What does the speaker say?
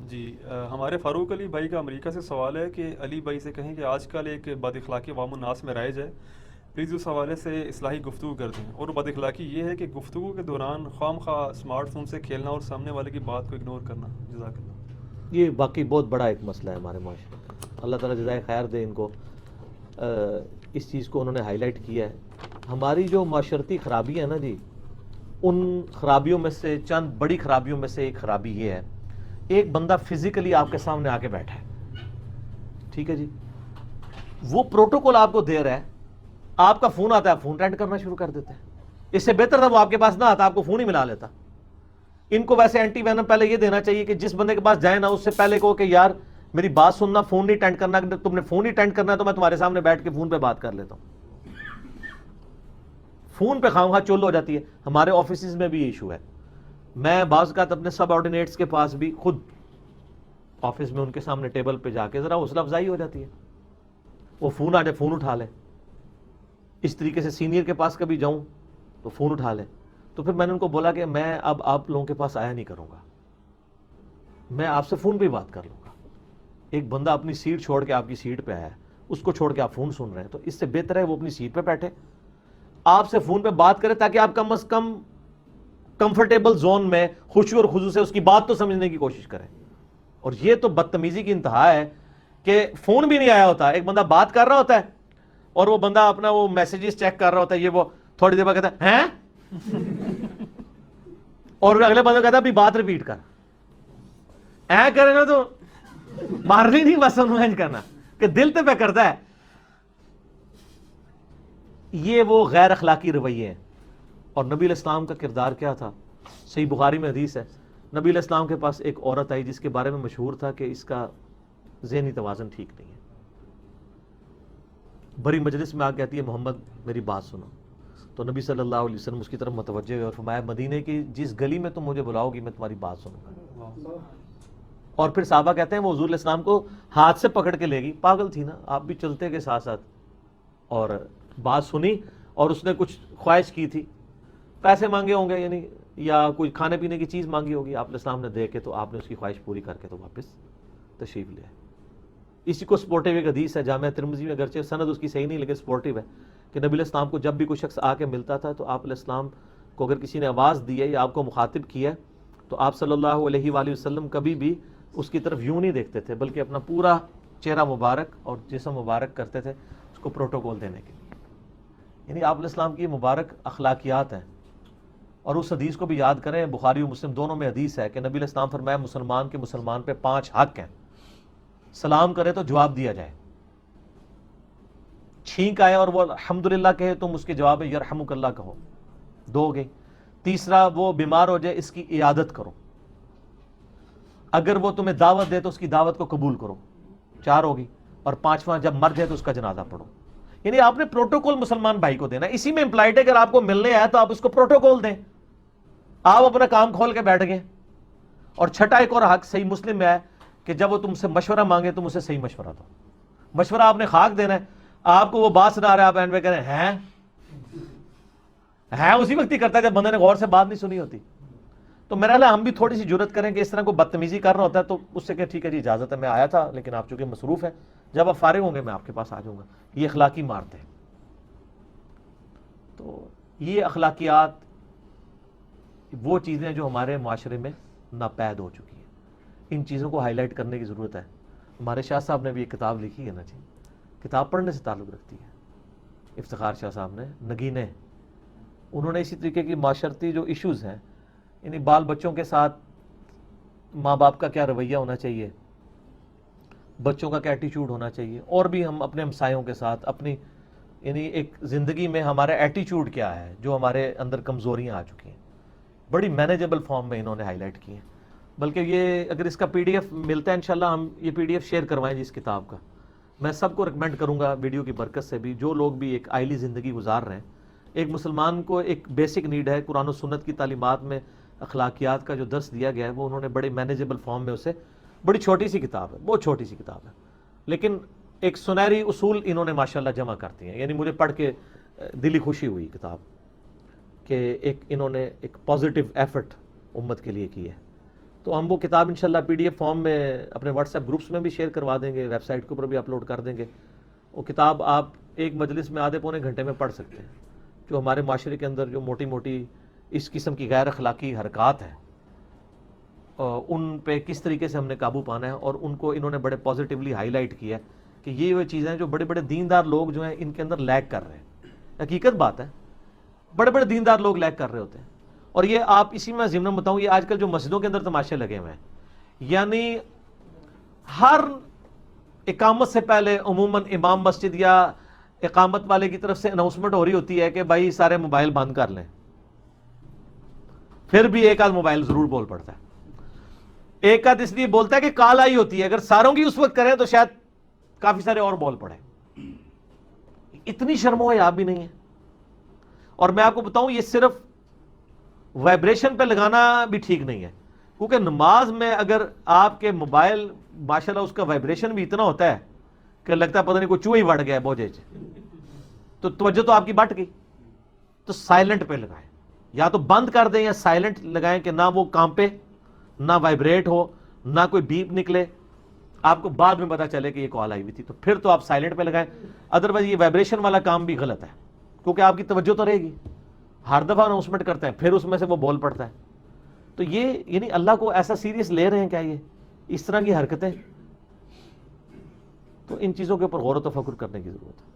جی ہمارے فاروق علی بھائی کا امریکہ سے سوال ہے کہ علی بھائی سے کہیں کہ آج کل ایک بد اخلاقی عوام الناس میں رائج ہے، پلیز اس حوالے سے اصلاحی گفتگو کر دیں۔ اور بد اخلاقی یہ ہے کہ گفتگو کے دوران خواہ مخواہ اسمارٹ فون سے کھیلنا اور سامنے والے کی بات کو اگنور کرنا۔ جزاک اللہ۔ یہ واقعی بہت بڑا ایک مسئلہ ہے ہمارے معاشرے کا، اللہ تعالیٰ جزائے خیر دے ان کو، اس چیز کو انہوں نے ہائی لائٹ کیا ہے۔ ہماری جو معاشرتی خرابی ہے نا جی، ان خرابیوں میں سے چند بڑی خرابیوں میں سے ایک خرابی یہ ہے، ایک بندہ فزیکلی آپ کے سامنے آ کے بیٹھا ہے، ٹھیک ہے جی، وہ پروٹوکول آپ کو دے رہا ہے، آپ کا فون آتا ہے، فون اٹینڈ کرنا شروع کر دیتے ہیں۔ اس سے بہتر تھا وہ آپ کے پاس نہ آتا، آپ کو فون ہی ملا لیتا۔ ان کو ویسے اینٹی وینم پہلے یہ دینا چاہیے کہ جس بندے کے پاس جائے نا، اس سے پہلے کہو کہ یار میری بات سننا، فون نہیں اٹینڈ کرنا، تم نے فون ہی اٹینڈ کرنا ہے تو میں تمہارے سامنے بیٹھ کے فون پہ بات کر لیتا ہوں۔ فون پہ خواہ چول ہو جاتی ہے۔ ہمارے آفیسز میں بھی یہ ایشو ہے۔ میں بعض اوقات اپنے سب آرڈینیٹس کے پاس بھی خود آفس میں ان کے سامنے ٹیبل پہ جا کے ذرا حوصلہ افزائی ہو جاتی ہے، وہ فون آ جائے فون اٹھا لیں۔ اس طریقے سے سینئر کے پاس کبھی جاؤں تو فون اٹھا لیں۔ تو پھر میں نے ان کو بولا کہ میں اب آپ لوگوں کے پاس آیا نہیں کروں گا، میں آپ سے فون پہ ہی بات کر لوں گا۔ ایک بندہ اپنی سیٹ چھوڑ کے آپ کی سیٹ پہ آیا ہے، اس کو چھوڑ کے آپ فون سن رہے ہیں، تو اس سے بہتر ہے وہ اپنی سیٹ پہ بیٹھے، آپ سے فون پہ بات کرے، تاکہ آپ کم از کم کمفرٹیبل زون میں خوشی اور خضوع سے اس کی بات تو سمجھنے کی کوشش کریں۔ اور یہ تو بدتمیزی کی انتہا ہے کہ فون بھی نہیں آیا ہوتا، ایک بندہ بات کر رہا ہوتا ہے اور وہ بندہ اپنا وہ میسیجز چیک کر رہا ہوتا ہے، یہ وہ تھوڑی دیر بعد کہتا ہے ہیں، اور اگلے بندے کہتا ہے ابھی بات ریپیٹ کر، اے کرے نا تو مارنی نہیں، بس انوینج کرنا کہ دل پہ کرتا ہے۔ یہ وہ غیر اخلاقی رویے ہیں۔ اور نبی علیہ السلام کا کردار کیا تھا؟ صحیح بخاری میں حدیث ہے، نبی علیہ السلام کے پاس ایک عورت آئی جس کے بارے میں مشہور تھا کہ اس کا ذہنی توازن ٹھیک نہیں ہے۔ بڑی مجلس میں آ کہتی ہے محمد میری بات سنو، تو نبی صلی اللہ علیہ وسلم اس کی طرف متوجہ ہوئے اور فرمایا مدینے کی جس گلی میں تم مجھے بلاؤ گی میں تمہاری بات سنوں گا۔ اور پھر صحابہ کہتے ہیں وہ حضور علیہ السلام کو ہاتھ سے پکڑ کے لے گئی، پاگل تھی نا، آپ بھی چلتے کے ساتھ ساتھ، اور بات سنی، اور اس نے کچھ خواہش کی تھی، پیسے مانگے ہوں گے یعنی، یا کوئی کھانے پینے کی چیز مانگی ہوگی، آپ علیہ السلام نے دے کے تو آپ نے اس کی خواہش پوری کر کے تو واپس تشریف لے آئے۔ اسی کو سپورٹیو ایک حدیث ہے جامعہ ترمذی میں، اگرچہ سند اس کی صحیح نہیں لیکن سپورٹیو ہے، کہ نبی علیہ السلام کو جب بھی کوئی شخص آ کے ملتا تھا تو آپ علیہ السلام کو اگر کسی نے آواز دی ہے یا آپ کو مخاطب کیا ہے تو آپ صلی اللہ علیہ وآلہ وسلم کبھی بھی اس کی طرف یوں نہیں دیکھتے تھے، بلکہ اپنا پورا چہرہ مبارک اور جسم مبارک کرتے تھے اس کو پروٹوکول دینے کے لیے۔ یعنی آپ علیہ السلام کی مبارک اخلاقیات ہیں۔ اور اس حدیث کو بھی یاد کریں، بخاری و مسلم دونوں میں حدیث ہے کہ نبی علیہ السلام فرمایا مسلمان کے مسلمان پہ 5 حق ہیں، سلام کرے تو جواب دیا جائے، چھینک آئے اور وہ الحمدللہ کہے تم اس کے جواب میں یرحمک اللہ کہو، 2 ہو گئی۔ تیسرا وہ بیمار ہو جائے اس کی عیادت کرو، اگر وہ تمہیں دعوت دے تو اس کی دعوت کو قبول کرو، 4 ہوگی۔ اور 5واں جب مر جائے تو اس کا جنازہ پڑھو۔ یعنی آپ نے پروٹوکول مسلمان بھائی کو دینا، اسی میں امپلائڈ ہے اگر آپ کو ملنے آیا تو آپ اس کو پروٹوکول دیں۔ آپ اپنا کام کھول کے بیٹھ گئے۔ اور چھٹا ایک اور حق صحیح مسلم میں ہے کہ جب وہ تم سے مشورہ مانگے تم اسے صحیح مشورہ دو۔ مشورہ آپ نے خاک دینا ہے، آپ کو وہ بات سنا رہا ہے، آپ اینڈ پہ کہہ رہے ہیں اسی وقت ہی کرتا ہے جب بندے نے غور سے بات نہیں سنی ہوتی۔ تو میرا خیال ہے ہم بھی تھوڑی سی جرت کریں کہ اس طرح کو بدتمیزی کر رہا ہوتا ہے تو اس سے کہ ٹھیک ہے جی اجازت ہے، میں آیا تھا لیکن آپ چونکہ مصروف ہیں، جب آپ فارغ ہوں گے میں آپ کے پاس آ جاؤں گا۔ یہ اخلاقی مارتے ہیں۔ تو یہ اخلاقیات وہ چیزیں جو ہمارے معاشرے میں ناپید ہو چکی ہیں، ان چیزوں کو ہائی لائٹ کرنے کی ضرورت ہے۔ ہمارے شاہ صاحب نے بھی ایک کتاب لکھی ہے نا جی، کتاب پڑھنے سے تعلق رکھتی ہے، افتخار شاہ صاحب نے، نگینے، انہوں نے اسی طریقے کی معاشرتی جو ایشوز ہیں، یعنی بال بچوں کے ساتھ ماں باپ کا کیا رویہ ہونا چاہیے، بچوں کا کیا ایٹیچیوڈ ہونا چاہیے، اور بھی ہم اپنے ہمسایوں کے ساتھ اپنی یعنی ایک زندگی میں ہمارا ایٹیچیوڈ کیا ہے، جو ہمارے اندر کمزوریاں آ چکی ہیں، بڑی مینیجبل فارم میں انہوں نے ہائی لائٹ کی ہیں۔ بلکہ یہ اگر اس کا پی ڈی ایف ملتا ہے انشاءاللہ ہم یہ پی ڈی ایف شیئر کروائیں جی اس کتاب کا۔ میں سب کو ریکمینڈ کروں گا ویڈیو کی برکت سے بھی، جو لوگ بھی ایک آئلی زندگی گزار رہے ہیں، ایک مسلمان کو ایک بیسک نیڈ ہے، قرآن و سنت کی تعلیمات میں اخلاقیات کا جو درس دیا گیا ہے وہ انہوں نے بڑے مینیجبل فارم میں اسے، بڑی چھوٹی سی کتاب ہے، بہت چھوٹی سی کتاب ہے، لیکن ایک سنہری اصول انہوں نے ماشاءاللہ جمع کرتی ہیں۔ یعنی مجھے پڑھ کے دلی خوشی ہوئی کتاب کہ ایک انہوں نے ایک پازیٹیو ایفرٹ امت کے لیے کی ہے۔ تو ہم وہ کتاب انشاءاللہ PDF فارم میں اپنے واٹس ایپ گروپس میں بھی شیئر کروا دیں گے، ویب سائٹ کے اوپر بھی اپلوڈ کر دیں گے. وہ کتاب آپ ایک مجلس میں آدھے پونے گھنٹے میں پڑھ سکتے ہیں، جو ہمارے معاشرے کے اندر جو موٹی موٹی اس قسم کی غیر اخلاقی حرکات ہیں ان پہ کس طریقے سے ہم نے قابو پانا ہے، اور ان کو انہوں نے بڑے پازیٹیولی ہائی لائٹ کیا ہے کہ یہ وہ چیزیں ہیں جو بڑے بڑے دیندار لوگ جو ہیں ان کے اندر لیگ کر رہے ہیں. حقیقت بات ہے، بڑے بڑے دیندار لوگ لیگ کر رہے ہوتے ہیں. اور یہ آپ اسی میں ضمن بتاؤں، یہ آج کل جو مسجدوں کے اندر تماشے لگے ہوئے ہیں، یعنی ہر اقامت سے پہلے عموماً امام مسجد یا اقامت والے کی طرف سے اناؤنسمنٹ ہو رہی ہوتی ہے کہ بھائی سارے موبائل بند کر لیں. پھر بھی ایک آدھ موبائل ضرور بول پڑتا ہے. ایک آدھ اس لیے بولتا ہے کہ کال آئی ہوتی ہے، اگر ساروں کی اس وقت کریں تو شاید کافی سارے اور بول پڑے. اتنی شرم و حیا بھی نہیں ہے. اور میں آپ کو بتاؤں یہ صرف وائبریشن پہ لگانا بھی ٹھیک نہیں ہے، کیونکہ نماز میں اگر آپ کے موبائل ماشاءاللہ اس کا وائبریشن بھی اتنا ہوتا ہے کہ لگتا ہے پتہ نہیں کوئی چوہا ہی وڑ گیا ہے بوجھے چ، تو توجہ تو آپ کی بٹ گئی. تو سائلنٹ پہ لگائیں، یا تو بند کر دیں یا سائلنٹ لگائیں کہ نہ وہ کانپے، نہ وائبریٹ ہو، نہ کوئی بیپ نکلے. آپ کو بعد میں پتا چلے کہ یہ کال آئی ہوئی تھی تو پھر تو آپ سائلنٹ پہ لگائیں. ادروائز یہ وائبریشن والا کام بھی غلط ہے، کیونکہ آپ کی توجہ تو رہے گی. ہر دفعہ اناؤنسمنٹ کرتے ہیں پھر اس میں سے وہ بول پڑتا ہے. تو یہ یعنی اللہ کو ایسا سیریس لے رہے ہیں کیا یہ اس طرح کی حرکتیں؟ تو ان چیزوں کے اوپر غور و تفکر کرنے کی ضرورت ہے.